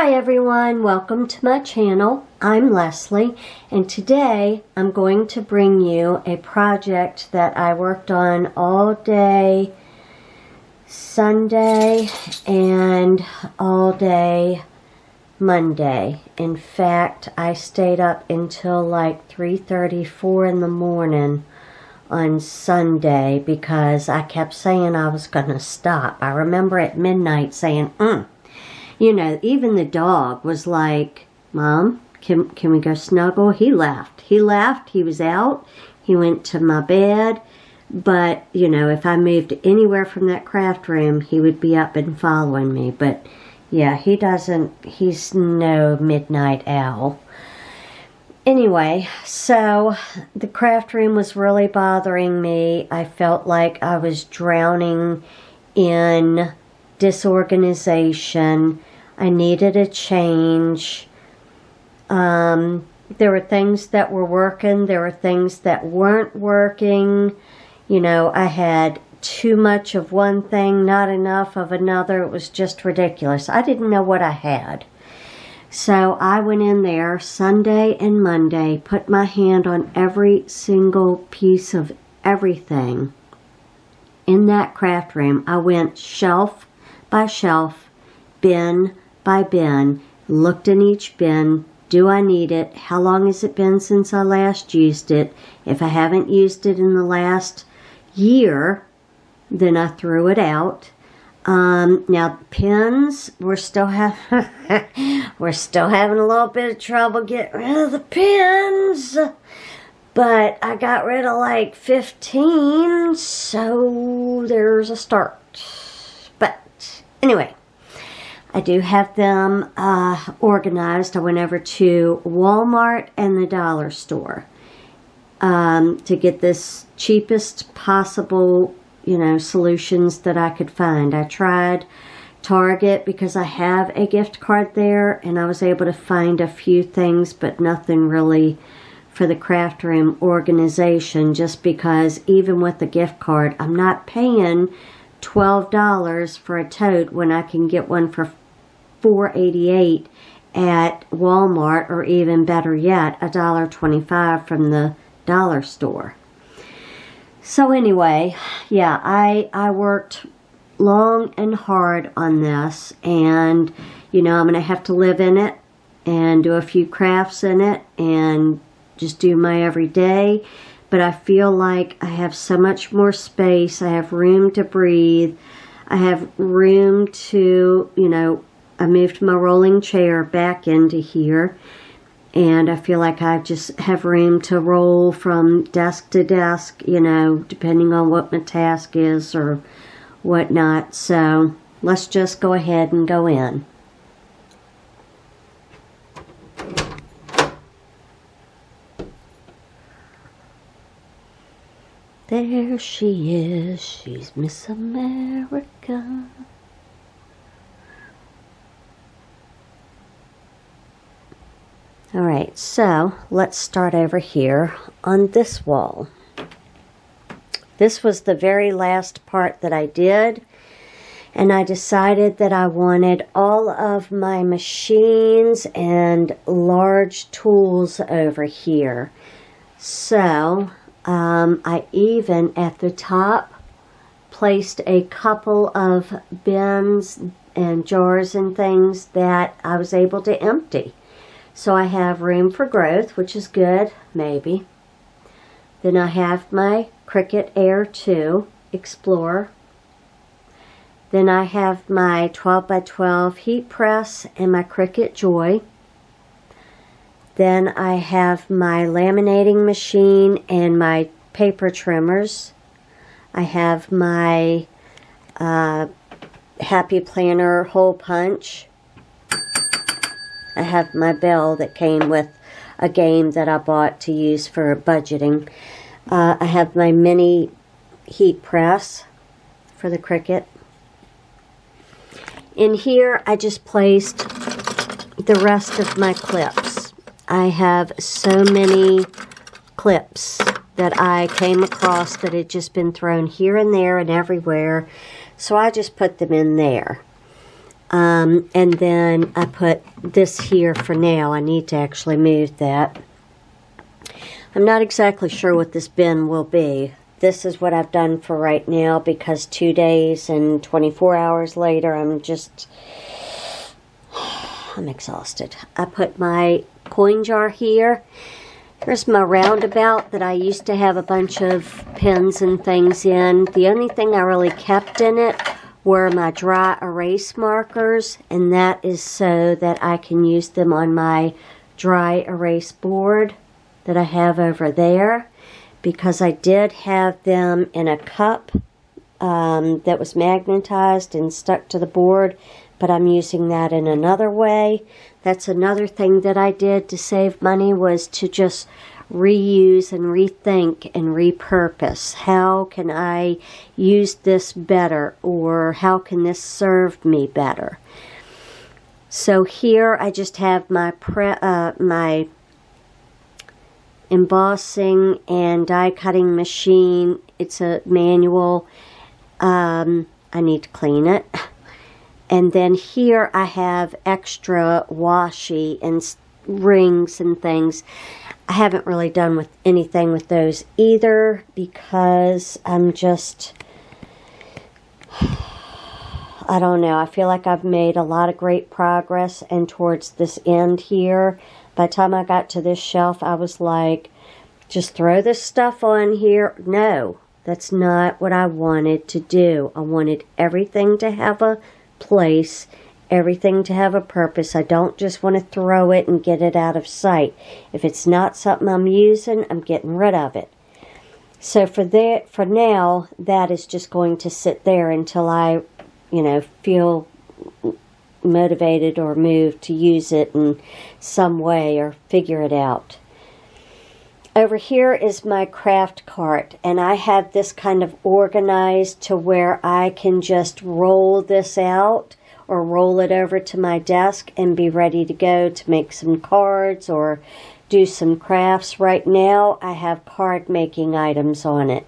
Hi everyone, welcome to my channel. I'm Leslie, and today I'm going to bring you a project that I worked on all day Sunday and all day Monday. In fact, I stayed up until like 3:34 in the morning on Sunday because I kept saying I was going to stop. I remember at midnight saying, You know, even the dog was like, Mom, can we go snuggle? He left. He was out. He went to my bed. But, you know, if I moved anywhere from that craft room, he would be up and following me. But, yeah, he's no midnight owl. Anyway, so the craft room was really bothering me. I felt like I was drowning in disorganization. I needed a change. There were things that were working. There were things that weren't working. You know, I had too much of one thing, not enough of another. It was just ridiculous. I didn't know what I had. So I went in there Sunday and Monday, put my hand on every single piece of everything in that craft room. I went shelf by shelf, bin by bin, looked in each bin. Do I need it? How long has it been since I last used it? If I haven't used it in the last year, then I threw it out. Now pins, we're still having a little bit of trouble getting rid of the pins, but I got rid of like 15, so there's a start. But anyway, I do have them organized. I went over to Walmart and the dollar store to get this cheapest possible, you know, solutions that I could find. I tried Target because I have a gift card there, and I was able to find a few things, but nothing really for the craft room organization, just because even with the gift card, I'm not paying $12 for a tote when I can get one for $4.88 at Walmart, or even better yet, $1.25 from the dollar store. So anyway, yeah, I worked long and hard on this, and you know, I'm going to have to live in it and do a few crafts in it and just do my everyday. But I feel like I have so much more space. I have room to breathe. I have room to, you know, I moved my rolling chair back into here, and I feel like I just have room to roll from desk to desk, you know, depending on what my task is or whatnot. So let's just go ahead and go in. There she is. She's Miss America. Alright, so let's start over here on this wall. This was the very last part that I did, and I decided that I wanted all of my machines and large tools over here. So, I even at the top placed a couple of bins and jars and things that I was able to empty. So I have room for growth, which is good, maybe. Then I have my Cricut Air 2 Explorer. Then I have my 12 by 12 heat press and my Cricut Joy. Then I have my laminating machine and my paper trimmers. I have my Happy Planner hole punch. I have my bell that came with a game that I bought to use for budgeting. I have my mini heat press for the Cricut. In here, I just placed the rest of my clips. I have so many clips that I came across that had just been thrown here and there and everywhere. So I just put them in there. And then I put this here for now. I need to actually move that. I'm not exactly sure what this bin will be. This is what I've done for right now because 2 days and 24 hours later, I'm exhausted. I put my coin jar here. Here's my roundabout that I used to have a bunch of pens and things in. The only thing I really kept in it were my dry erase markers, and that is so that I can use them on my dry erase board that I have over there, because I did have them in a cup that was magnetized and stuck to the board, but I'm using that in another way. That's another thing that I did to save money, was to just reuse and rethink and repurpose. How can I use this better, or how can this serve me better? So here I just have my my embossing and die cutting machine. It's a manual. I need to clean it. And then here I have extra washi and rings and things. I haven't really done with anything with those either, because I'm just, I don't know. I feel like I've made a lot of great progress, and towards this end here, by the time I got to this shelf, I was like, just throw this stuff on here. No, that's not what I wanted to do. I wanted everything to have a place, everything to have a purpose. I don't just want to throw it and get it out of sight. If it's not something I'm using, I'm getting rid of it. So for now, that is just going to sit there until I, feel motivated or moved to use it in some way or figure it out. Over here is my craft cart, and I have this kind of organized to where I can just roll this out or roll it over to my desk and be ready to go to make some cards or do some crafts. Right now I have card making items on it,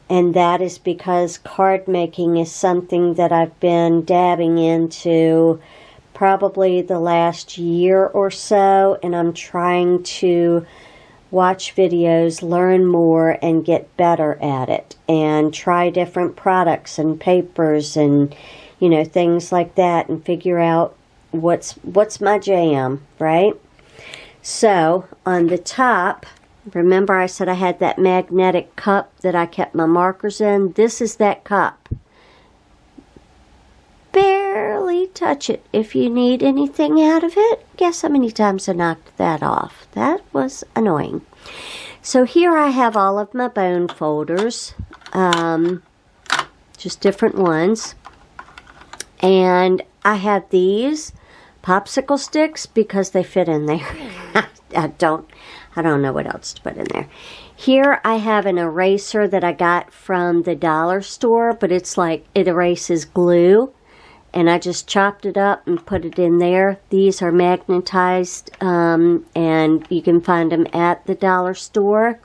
and that is because card making is something that I've been dabbing into probably the last year or so, and I'm trying to watch videos, learn more, and get better at it, and try different products and papers and things like that, and figure out what's my jam, right? So on the top, remember I said I had that magnetic cup that I kept my markers in? This is that cup. Barely touch it. If you need anything out of it, guess how many times I knocked that off? That was annoying. So here I have all of my bone folders, just different ones, and I have these popsicle sticks because they fit in there. I don't know what else to put in there. Here I have an eraser that I got from the dollar store, but it's like it erases glue. And I just chopped it up and put it in there. These are magnetized, and you can find them at the dollar store.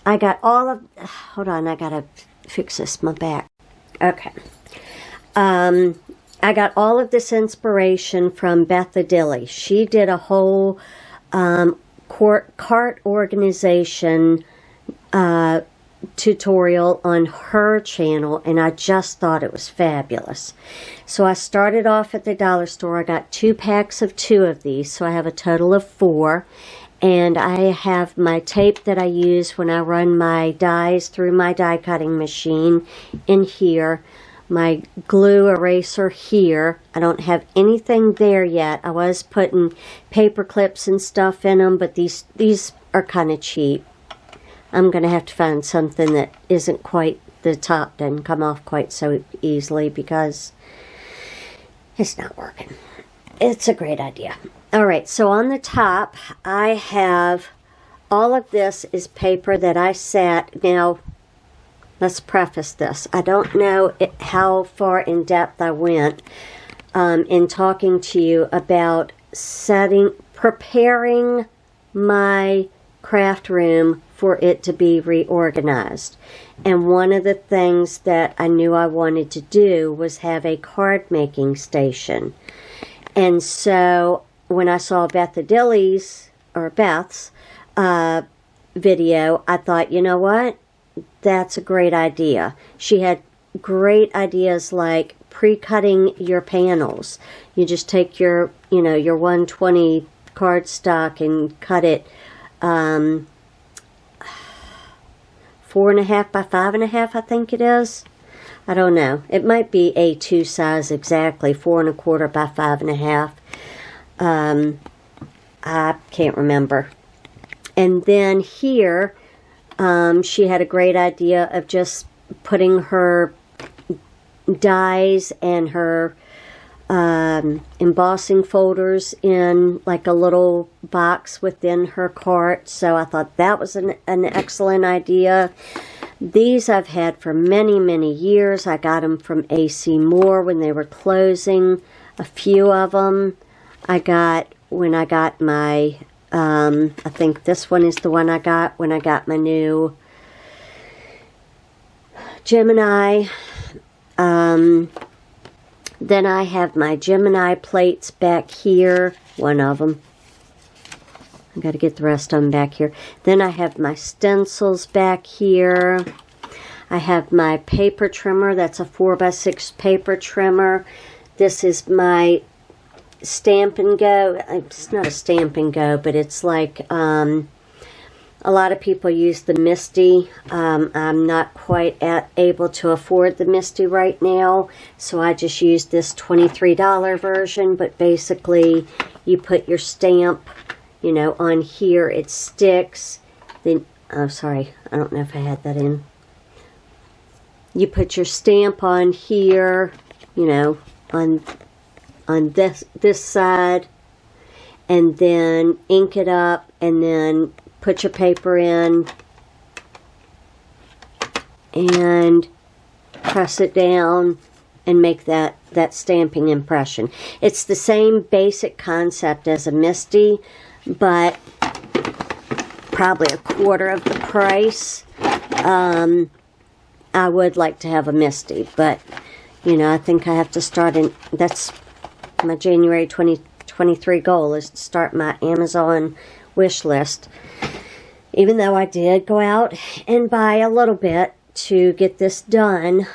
I got all of, hold on, I gotta fix this, my back. Okay. I got all of this inspiration from Beth Adilly. She did a whole cart organization tutorial on her channel, and I just thought it was fabulous. So I started off at the dollar store. I got 2 packs of 2 of these, so I have a total of 4, and I have my tape that I use when I run my dies through my die cutting machine in here, my glue eraser here. I don't have anything there yet. I was putting paper clips and stuff in them, but these are kind of cheap. I'm going to have to find something that isn't quite, the top doesn't come off quite so easily, because it's not working. It's a great idea. Alright, so on the top, I have, all of this is paper that I sat. Now, let's preface this. I don't know how far in depth I went in talking to you about preparing my craft room for it to be reorganized. And one of the things that I knew I wanted to do was have a card making station. And so when I saw Beth's video, I thought, you know what? That's a great idea. She had great ideas like pre-cutting your panels. You just take your, your 120 cardstock and cut it 4.5 by 5.5, I think it is. I don't know. It might be A2 size exactly, 4.25 by 5.5. I can't remember. And then here, she had a great idea of just putting her dies and her embossing folders in like a little box within her cart. So I thought that was an excellent idea. These I've had for many, many years. I got them from AC Moore when they were closing. A few of them I got when I got my, I think this one is the one I got when I got my new Gemini. Then I have my Gemini plates back here. One of them. I got to get the rest of them back here. Then I have my stencils back here. I have my paper trimmer. That's a 4x6 paper trimmer. This is my Stamp and Go. It's not a Stamp and Go, but it's like a lot of people use the Misty. I'm not quite able to afford the Misty right now, so I just use this $23 version. But basically, you put your stamp, on here. It sticks. Then, oh, sorry, I don't know if I had that in. You put your stamp on here, on this side, and then ink it up, and then put your paper in and press it down and make that stamping impression. It's the same basic concept as a Misty, but probably a quarter of the price. I would like to have a Misty, but I think I have to start in, that's my January 2023 goal, is to start my Amazon wish list. Even though I did go out and buy a little bit to get this done,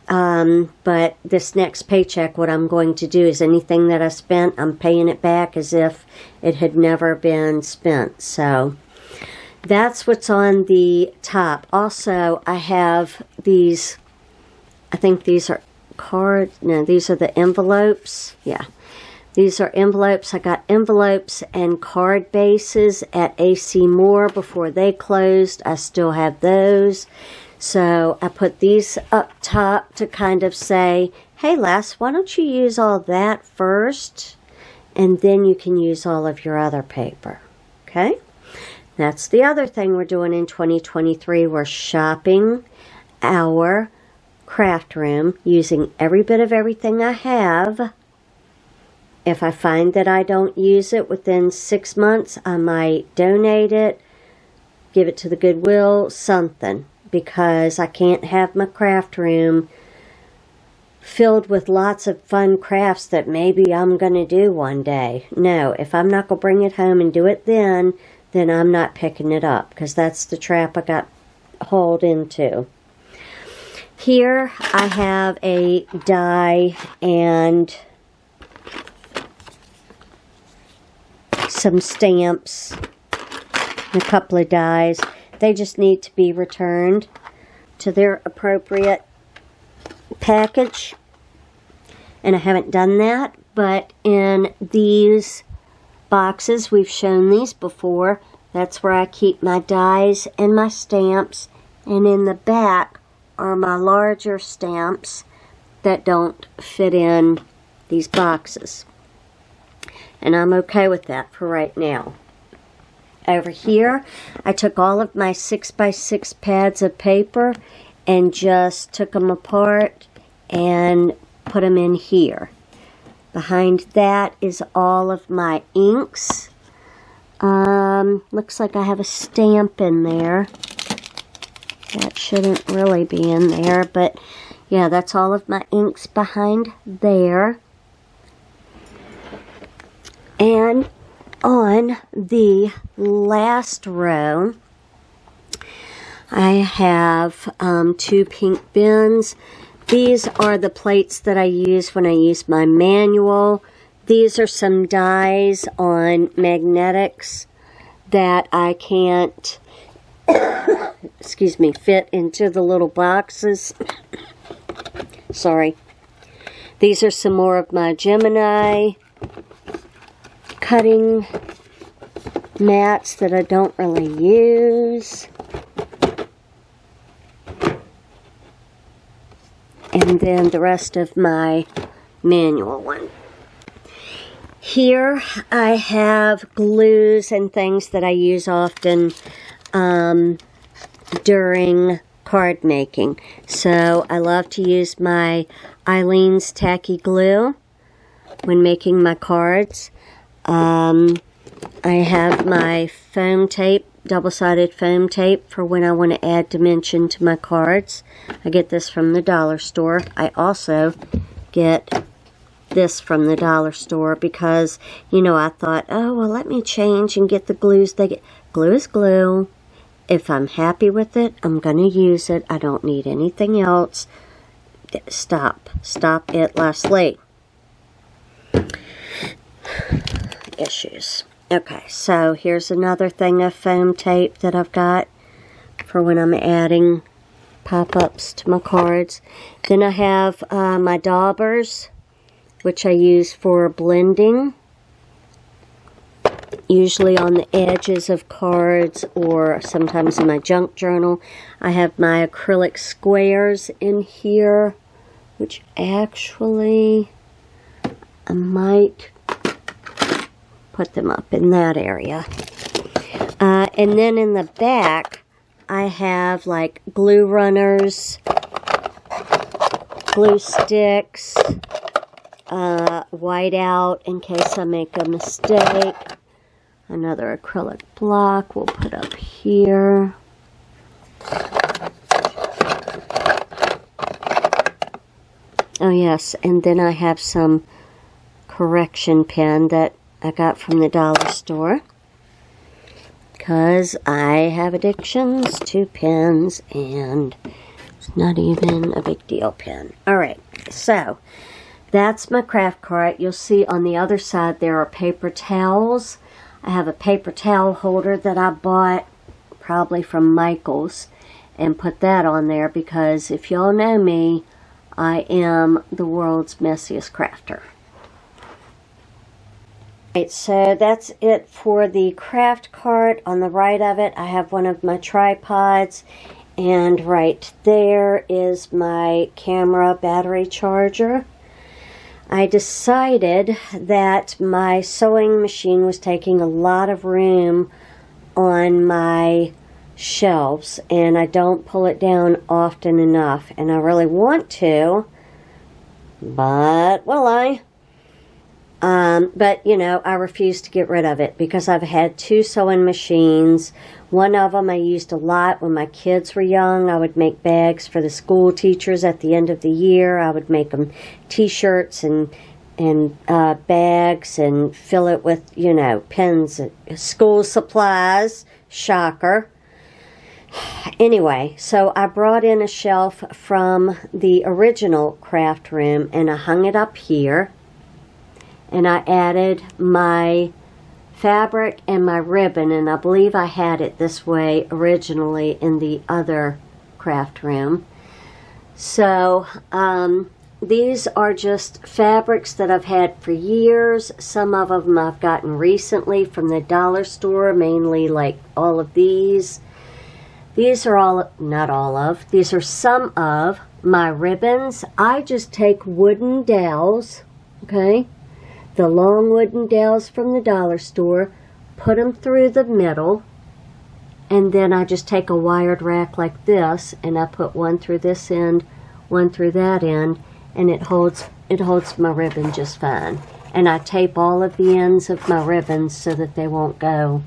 but this next paycheck, what I'm going to do is anything that I spent, I'm paying it back as if it had never been spent. So that's what's on the top. Also, I have these, I think these are cards, no, these are the envelopes. Yeah. These are envelopes. I got envelopes and card bases at AC Moore before they closed. I still have those. So I put these up top to kind of say, hey Les, why don't you use all that first? And then you can use all of your other paper. Okay? That's the other thing we're doing in 2023. We're shopping our craft room using every bit of everything I have. If I find that I don't use it within 6 months, I might donate it, give it to the Goodwill, something. Because I can't have my craft room filled with lots of fun crafts that maybe I'm going to do one day. No, if I'm not going to bring it home and do it then I'm not picking it up. Because that's the trap I got hauled into. Here I have a die and some stamps, and a couple of dies. They just need to be returned to their appropriate package. And I haven't done that, but in these boxes, we've shown these before. That's where I keep my dies and my stamps. And in the back are my larger stamps that don't fit in these boxes. And I'm okay with that for right now. Over here, I took all of my 6x6 pads of paper and just took them apart and put them in here. Behind that is all of my inks. Looks like I have a stamp in there. That shouldn't really be in there, but yeah, that's all of my inks behind there. And on the last row, I have 2 pink bins. These are the plates that I use when I use my manual. These are some dies on magnetics that I can't, excuse me, fit into the little boxes. Sorry. These are some more of my Gemini cutting mats that I don't really use. And then the rest of my manual one. Here I have glues and things that I use often during card making. So I love to use my Eileen's Tacky Glue when making my cards. I have my foam tape, double-sided foam tape for when I want to add dimension to my cards. I get this from the dollar store. I also get this from the dollar store because, you know, I thought, oh, well, let me change and get the glues they get. Glue is glue. If I'm happy with it, I'm going to use it. I don't need anything else. Stop. Stop it, Leslie. Issues. Okay, so here's another thing of foam tape that I've got for when I'm adding pop-ups to my cards. Then I have my daubers, which I use for blending, usually on the edges of cards or sometimes in my junk journal. I have my acrylic squares in here, which actually I might put them up in that area. And then in the back, I have like glue runners, glue sticks, white out in case I make a mistake. Another acrylic block we'll put up here. Oh yes, and then I have some correction pen that I got from the dollar store because I have addictions to pens and it's not even a big deal pen. Alright, so that's my craft cart. You'll see on the other side there are paper towels. I have a paper towel holder that I bought probably from Michael's and put that on there because if y'all know me, I am the world's messiest crafter. Right, so that's it for the craft cart. On the right of it, I have one of my tripods, and right there is my camera battery charger. I decided that my sewing machine was taking a lot of room on my shelves, and I don't pull it down often enough, and I really want to, but will I? But, you know, I refuse to get rid of it because I've had 2 sewing machines. One of them I used a lot when my kids were young. I would make bags for the school teachers at the end of the year. I would make them t-shirts and bags and fill it with, you know, pens and school supplies. Shocker. Anyway, so I brought in a shelf from the original craft room and I hung it up here. And I added my fabric and my ribbon, and I believe I had it this way originally in the other craft room. So these are just fabrics that I've had for years. Some of them I've gotten recently from the dollar store, mainly like all of these. These are all, not all of, these are some of my ribbons. I just take wooden dowels, okay? The long wooden dowels from the dollar store, put them through the middle, and then I just take a wired rack like this, and I put one through this end, one through that end, and it holds my ribbon just fine. And I tape all of the ends of my ribbons so that they won't go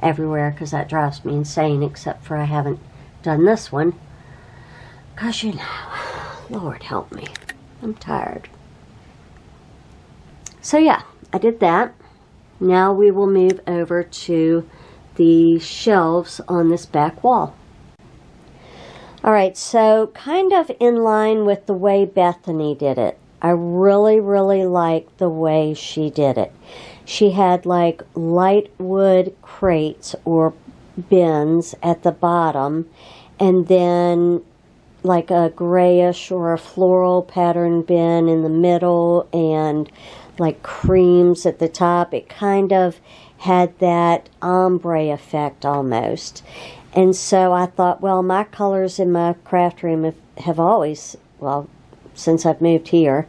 everywhere because that drives me insane, except for I haven't done this one. Because, you know, Lord help me. I'm tired. So, yeah, I did that. Now we will move over to the shelves on this back wall. Alright, so kind of in line with the way Bethany did it. I really, really like the way she did it. She had like light wood crates or bins at the bottom, and then like a grayish or a floral pattern bin in the middle, and like creams at the top. It kind of had that ombre effect almost. And so I thought, well, my colors in my craft room have always, well, since I've moved here,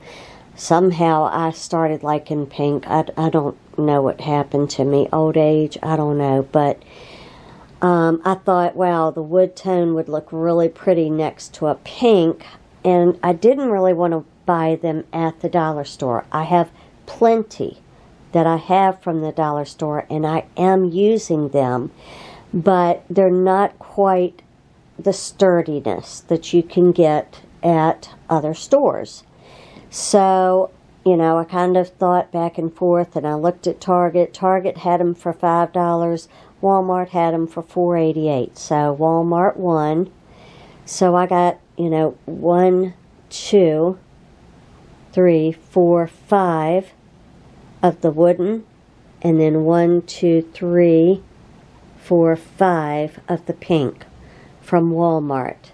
somehow I started liking pink. I don't know what happened to me. Old age, I don't know. But I thought, wow, the wood tone would look really pretty next to a pink. And I didn't really want to buy them at the dollar store. I have plenty that I have from the dollar store, and I am using them. But they're not quite the sturdiness that you can get at other stores. So, you know, I kind of thought back and forth, and I looked at Target. Target had them for $5. Walmart had them for $4.88. So Walmart won. So I got, you know, 1, 2, 3, 4, 5 of the wooden, and then 1, 2, 3, 4, 5 of the pink from Walmart.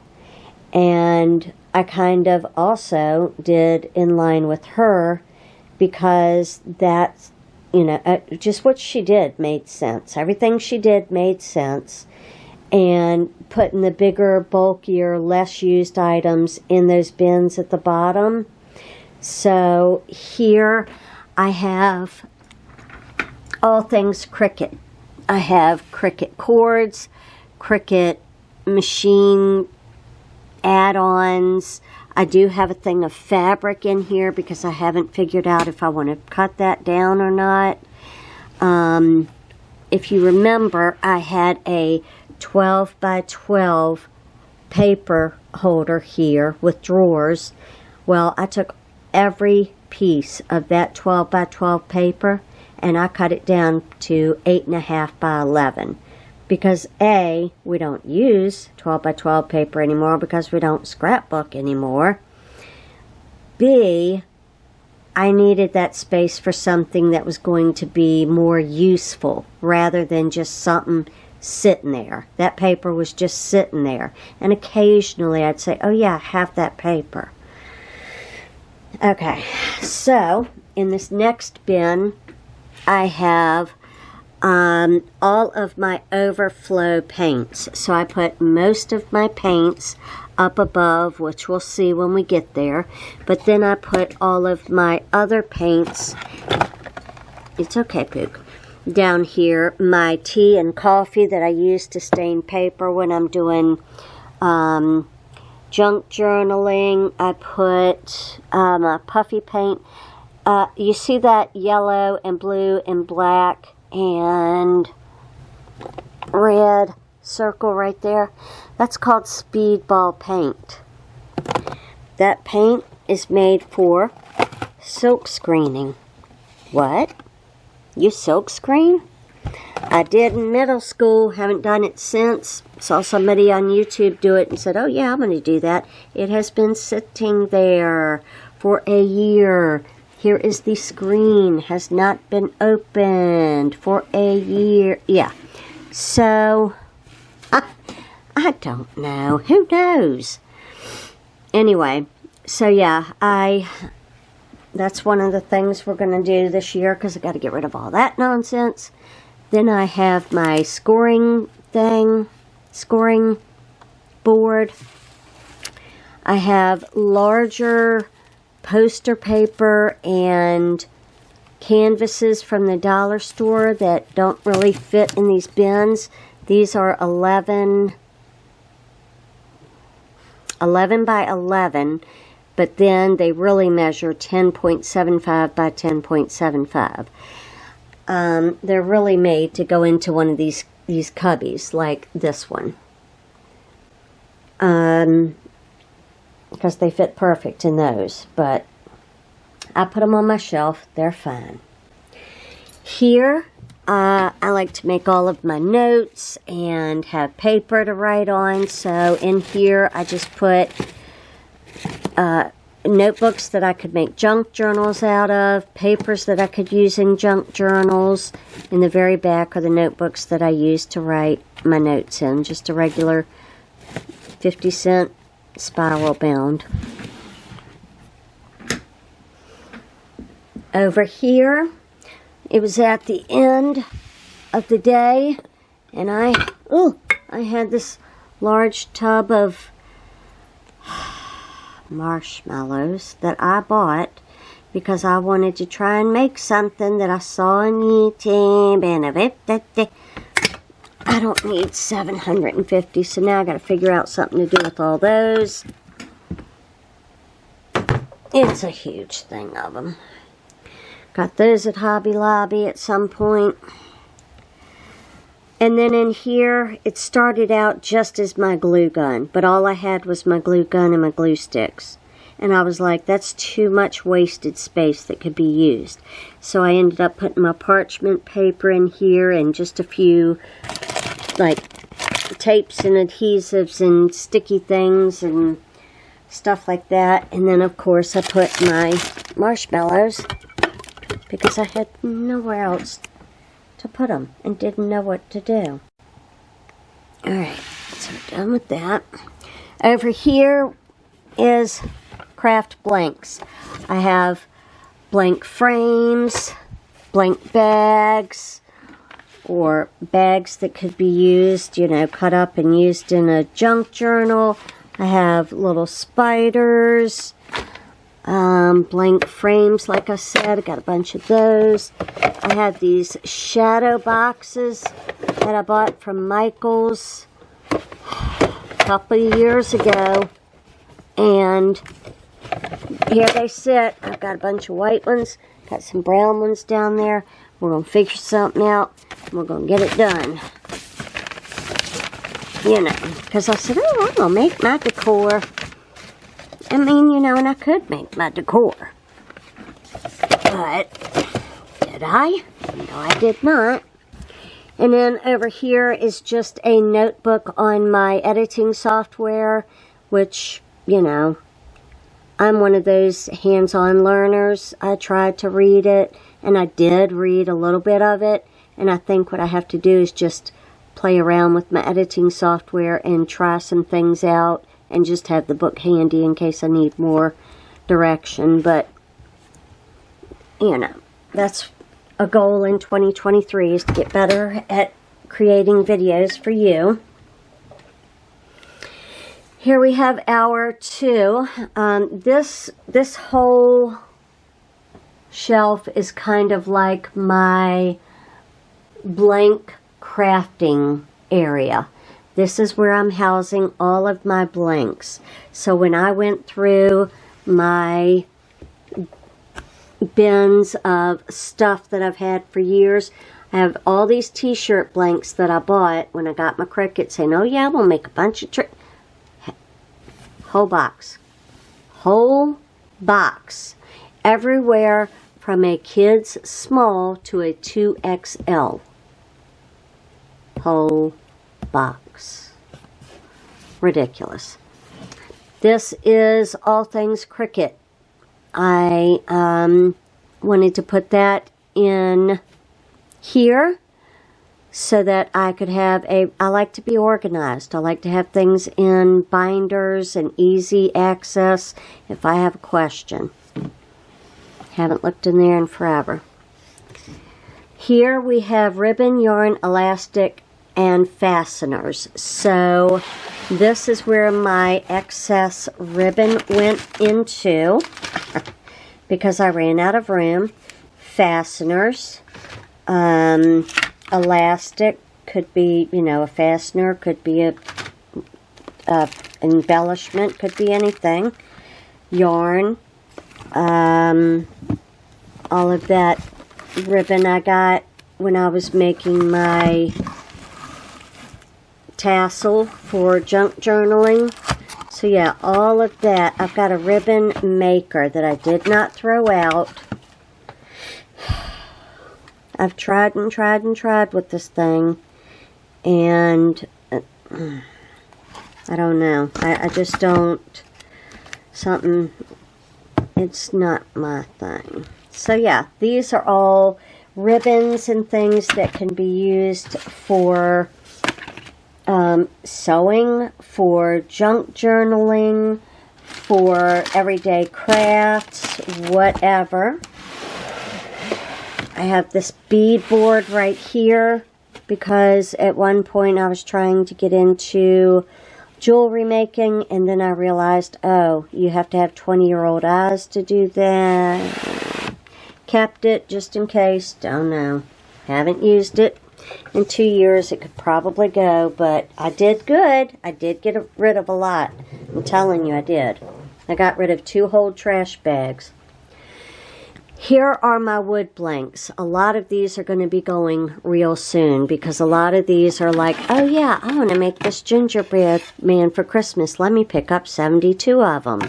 And I kind of also did in line with her, because that's, you know, just what she did made sense. Everything she did made sense. And putting the bigger, bulkier, less used items in those bins at the bottom. So here I have all things Cricut. I have Cricut cords, Cricut machine add-ons. I do have a thing of fabric in here because I haven't figured out if I want to cut that down or not. If you remember, I had a 12 by 12 paper holder here with drawers. Well, I took every piece of that 12 by 12 paper and I cut it down to 8.5 by 11. Because A, we don't use 12 by 12 paper anymore because we don't scrapbook anymore. B, I needed that space for something that was going to be more useful rather than just something sitting there. That paper was just sitting there. And occasionally I'd say, oh yeah, I have that paper. Okay, so in this next bin, I have all of my overflow paints. So I put most of my paints up above, which we'll see when we get there. But then I put all of my other paints, it's okay, Pook, down here. My tea and coffee that I use to stain paper when I'm doing junk journaling. I put my puffy paint. You see that yellow and blue and black and red circle right there? That's called speedball paint. That paint is made for silk screening. What? You silk screen? I did in middle school, haven't done it since. Saw somebody on YouTube do it and said, oh yeah, I'm going to do that. It has been sitting there for a year. Here is the screen, has not been opened for a year. Yeah, so I don't know. Who knows? Anyway, so yeah, that's one of the things we're going to do this year because I got to get rid of all that nonsense. Then I have my scoring board. I have larger poster paper and canvases from the dollar store that don't really fit in these bins. These are 11 by 11, but then they really measure 10.75 by 10.75. They're really made to go into one of these these cubbies like this one. Because they fit perfect in those, but I put them on my shelf. They're fine. Here, I like to make all of my notes and have paper to write on. So in here, I just put notebooks that I could make junk journals out of, papers that I could use in junk journals. In the very back are the notebooks that I use to write my notes in. Just a regular 50-cent spiral bound. Over here, it was at the end of the day, and I had this large tub of marshmallows that I bought because I wanted to try and make something that I saw on YouTube, and I don't need 750, so now I got to figure out something to do with all those. It's a huge thing of them. Got those at Hobby Lobby at some point. And then in here, it started out just as my glue gun, but all I had was my glue gun and my glue sticks. And I was like, that's too much wasted space that could be used. So I ended up putting my parchment paper in here and just a few, like, tapes and adhesives and sticky things and stuff like that. And then, of course, I put my marshmallows because I had nowhere else to put them and didn't know what to do. Alright, so we're done with that. Over here is craft blanks. I have blank frames, blank bags, or bags that could be used, you know, cut up and used in a junk journal. I have little spiders, blank frames, like I said. I got a bunch of those. I have these shadow boxes that I bought from Michael's a couple of years ago, and here they sit. I've got a bunch of white ones, got some brown ones down there. We're going to figure something out, and we're going to get it done. You know, because I said, oh, I'm going to make my decor. I mean, you know, and I could make my decor. But, did I? No, I did not. And then over here is just a notebook on my editing software, which, you know, I'm one of those hands-on learners. I tried to read it, and I did read a little bit of it. And I think what I have to do is just play around with my editing software and try some things out and just have the book handy in case I need more direction. But, you know, that's a goal in 2023, is to get better at creating videos for you. Here we have hour 2. This whole shelf is kind of like my blank crafting area. This is where I'm housing all of my blanks. So when I went through my bins of stuff that I've had for years, I have all these t-shirt blanks that I bought when I got my Cricut, saying, oh yeah, we'll make a bunch of whole box. Whole box. Everywhere from a kid's small to a 2XL. Whole box. Ridiculous. This is all things Cricut. I wanted to put that in here so that I could have I like to be organized. I like to have things in binders and easy access if I have a question. Haven't looked in there in forever. Here we have ribbon, yarn, elastic, and fasteners. So this is where my excess ribbon went into because I ran out of room. Fasteners, elastic, could be, you know, a fastener, could be a embellishment, could be anything. Yarn, all of that ribbon I got when I was making my tassel for junk journaling. So yeah, all of that. I've got a ribbon maker that I did not throw out. I've tried and tried and tried with this thing, and I don't know. I just don't, it's not my thing. So yeah, these are all ribbons and things that can be used for sewing, for junk journaling, for everyday crafts, whatever. I have this bead board right here because at one point I was trying to get into jewelry making, and then I realized, oh, you have to have 20-year-old eyes to do that. Kept it just in case. Don't know. Haven't used it in 2 years. It could probably go, but I did good. I did get rid of a lot. I'm telling you, I did. I got rid of 2 whole trash bags. Here are my wood blanks. A lot of these are going to be going real soon because a lot of these are like, oh yeah, I want to make this gingerbread man for Christmas. Let me pick up 72 of them.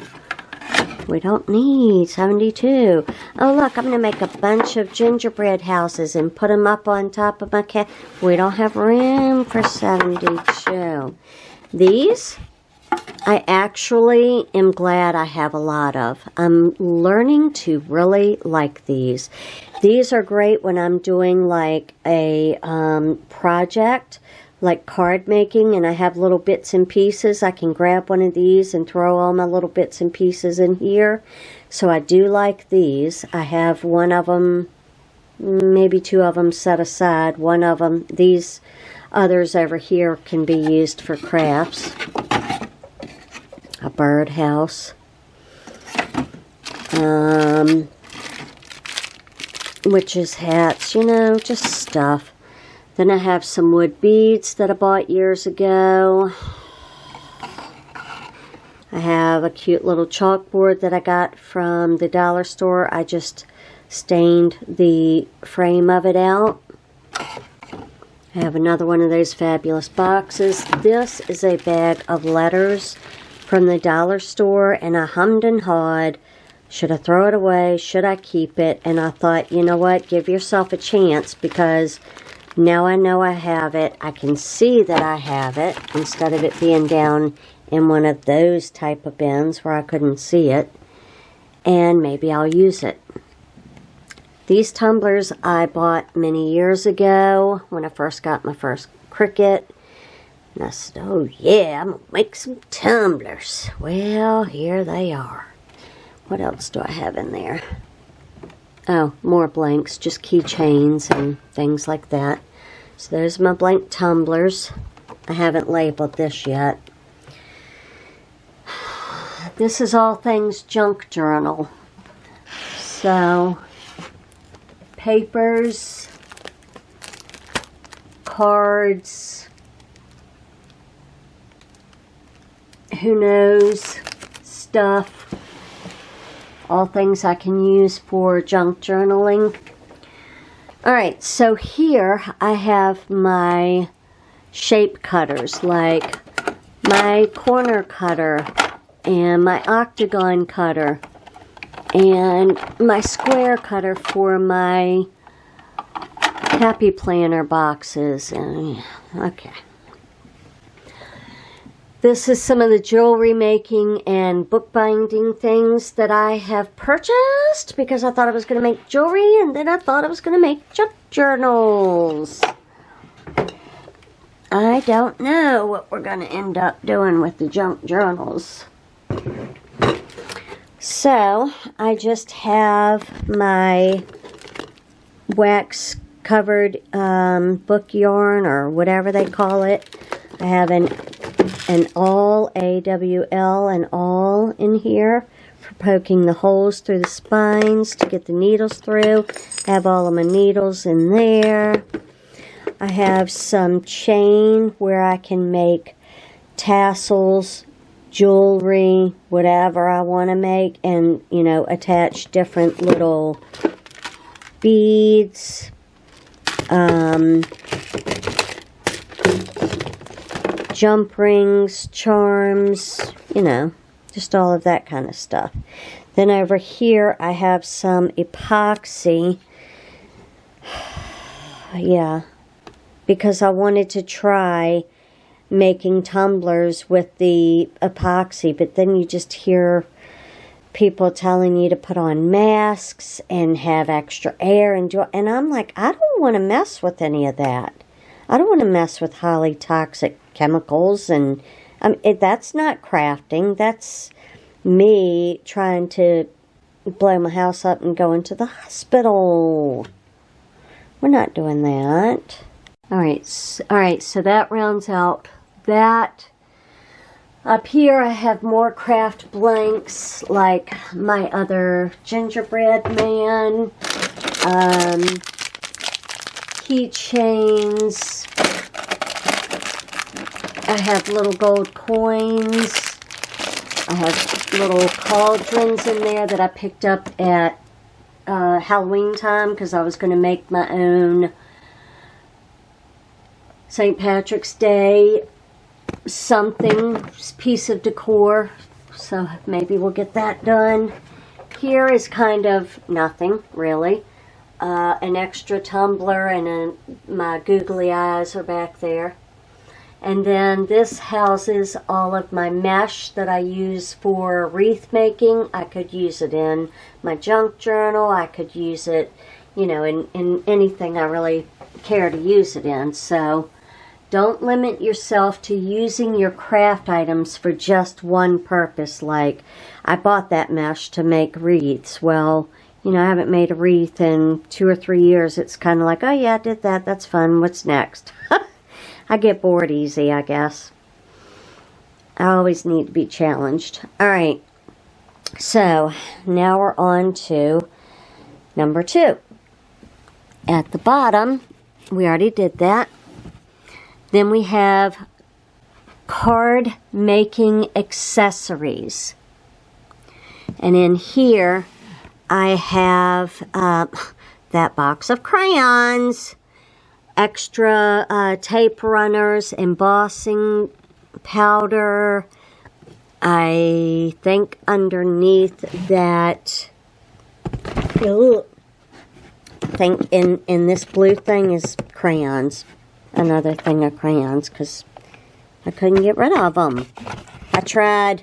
We don't need 72. Oh look, I'm going to make a bunch of gingerbread houses and put them up on top of my cat. We don't have room for 72. These, I actually am glad I have a lot of. I'm learning to really like these. These are great when I'm doing like a project, like card making, and I have little bits and pieces. I can grab one of these and throw all my little bits and pieces in here. So I do like these. I have one of them, maybe 2 of them set aside. One of them, these others over here can be used for crafts. A birdhouse, witches' hats, you know, just stuff. Then I have some wood beads that I bought years ago. I have a cute little chalkboard that I got from the dollar store. I just stained the frame of it out. I have another one of those fabulous boxes. This is a bag of letters from the dollar store, and I hummed and hawed, should I throw it away, should I keep it? And I thought, you know what, give yourself a chance, because now I know I have it. I can see that I have it, instead of it being down in one of those type of bins where I couldn't see it, and maybe I'll use it. These tumblers I bought many years ago when I first got my first Cricut. And I said, oh yeah, I'm going to make some tumblers. Well, here they are. What else do I have in there? Oh, more blanks, just keychains and things like that. So there's my blank tumblers. I haven't labeled this yet. This is all things junk journal. So, papers, cards, who knows, stuff, all things I can use for junk journaling. Alright, so here I have my shape cutters, like my corner cutter and my octagon cutter and my square cutter for my happy planner boxes. And okay. This is some of the jewelry making and bookbinding things that I have purchased because I thought I was going to make jewelry, and then I thought I was going to make junk journals. I don't know what we're going to end up doing with the junk journals. So, I just have my wax covered book yarn, or whatever they call it. I have an awl, AWL, and awl in here for poking the holes through the spines to get the needles through. I have all of my needles in there. I have some chain where I can make tassels, jewelry, whatever I want to make, and, you know, attach different little beads, jump rings, charms, you know, just all of that kind of stuff. Then over here I have some epoxy. Yeah, because I wanted to try making tumblers with the epoxy, but then you just hear people telling you to put on masks and have extra air and I'm like, I don't want to mess with any of that. I don't want to mess with highly toxic chemicals, and that's not crafting. That's me trying to blow my house up and go into the hospital. We're not doing that. All right, so that rounds out that. Up here I have more craft blanks, like my other gingerbread man, keychains. I have little gold coins. I have little cauldrons in there that I picked up at Halloween time because I was going to make my own St. Patrick's Day something, piece of decor. So maybe we'll get that done. Here is kind of nothing, really. An extra tumbler and my googly eyes are back there. And then this houses all of my mesh that I use for wreath making. I could use it in my junk journal. I could use it, you know, in anything I really care to use it in. So don't limit yourself to using your craft items for just one purpose. Like, I bought that mesh to make wreaths. Well, you know, I haven't made a wreath in 2 or 3 years. It's kind of like, oh yeah, I did that. That's fun. What's next? I get bored easy, I guess. I always need to be challenged. Alright, so now we're on to number 2. At the bottom, we already did that. Then we have card making accessories. And in here, I have that box of crayons, extra tape runners, embossing powder. I think underneath that, I think in this blue thing is crayons. Another thing of crayons, because I couldn't get rid of them. I tried.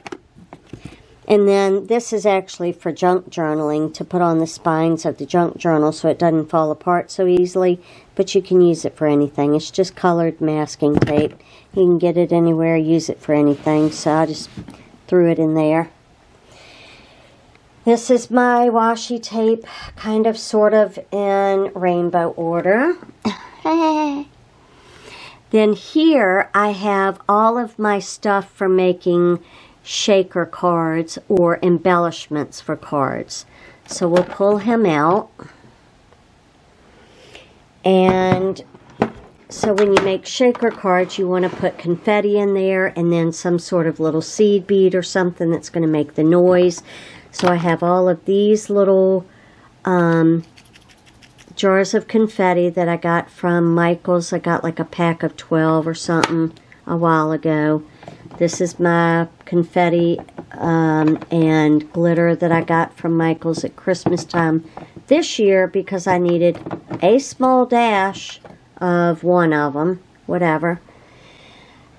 And then this is actually for junk journaling, to put on the spines of the junk journal so it doesn't fall apart so easily. But you can use it for anything. It's just colored masking tape. You can get it anywhere, use it for anything. So I just threw it in there. This is my washi tape, kind of, sort of, in rainbow order. Then here I have all of my stuff for making shaker cards or embellishments for cards. So we'll pull him out. And so when you make shaker cards, you want to put confetti in there and then some sort of little seed bead or something that's going to make the noise. So I have all of these little jars of confetti that I got from Michael's. I got like a pack of 12 or something a while ago. This is my confetti and glitter that I got from Michael's at Christmas time this year because I needed a small dash of one of them, whatever.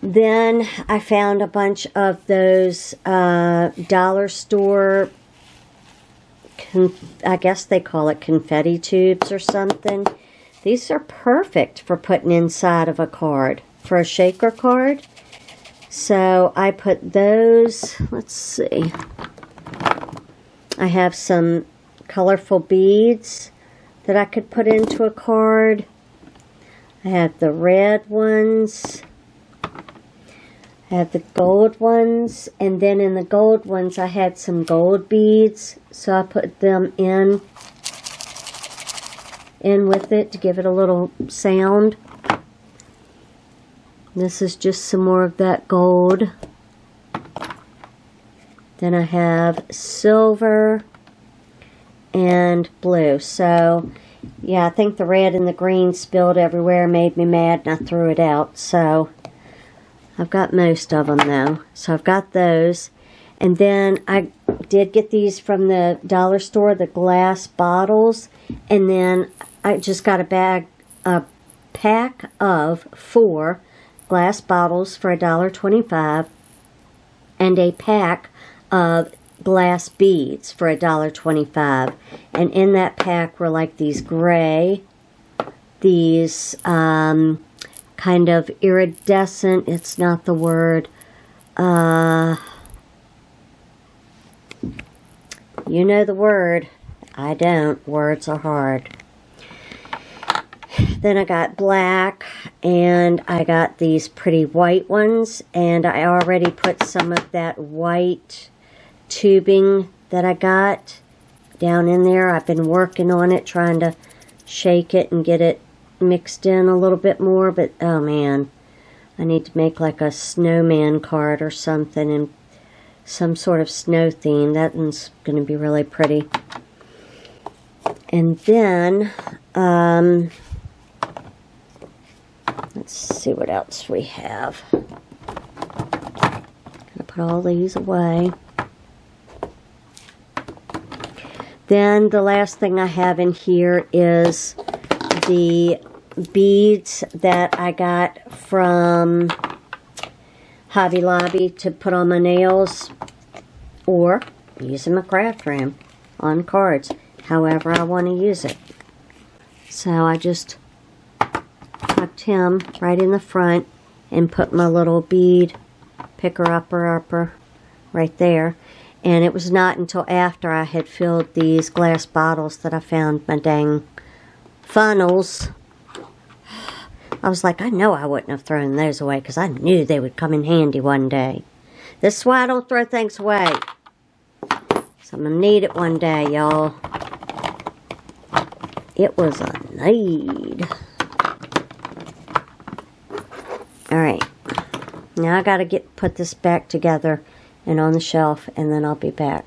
Then I found a bunch of those dollar store, I guess they call it confetti tubes or something. These are perfect for putting inside of a card, for a shaker card. So I put those, let's see, I have some colorful beads that I could put into a card. I have the red ones, I have the gold ones, and then in the gold ones I had some gold beads, so I put them in with it to give it a little sound. This is just some more of that gold. Then I have silver and blue. So, yeah, I think the red and the green spilled everywhere, made me mad, and I threw it out. So, I've got most of them though. So I've got those. And then I did get these from the dollar store, the glass bottles. And then I just got a pack of 4 glass bottles for $1.25. And a pack of glass beads for $1.25. And in that pack were like these gray, these kind of iridescent, it's not the word, you know the word, I don't, words are hard. Then I got black, and I got these pretty white ones, and I already put some of that white tubing that I got down in there. I've been working on it, trying to shake it and get it mixed in a little bit more, but oh man, I need to make like a snowman card or something and some sort of snow theme. That one's going to be really pretty. And then let's see what else we have. Gonna put all these away. Then the last thing I have in here is the beads that I got from Hobby Lobby to put on my nails, or using my craft room on cards, however I want to use it. So I just tucked him right in the front and put my little bead picker-upper right there. And it was not until after I had filled these glass bottles that I found my dang funnels. I was like, I know I wouldn't have thrown those away because I knew they would come in handy one day. This is why I don't throw things away. So I'm going to need it one day, y'all. It was a need. Alright. Now I got to put this back together and on the shelf, and then I'll be back.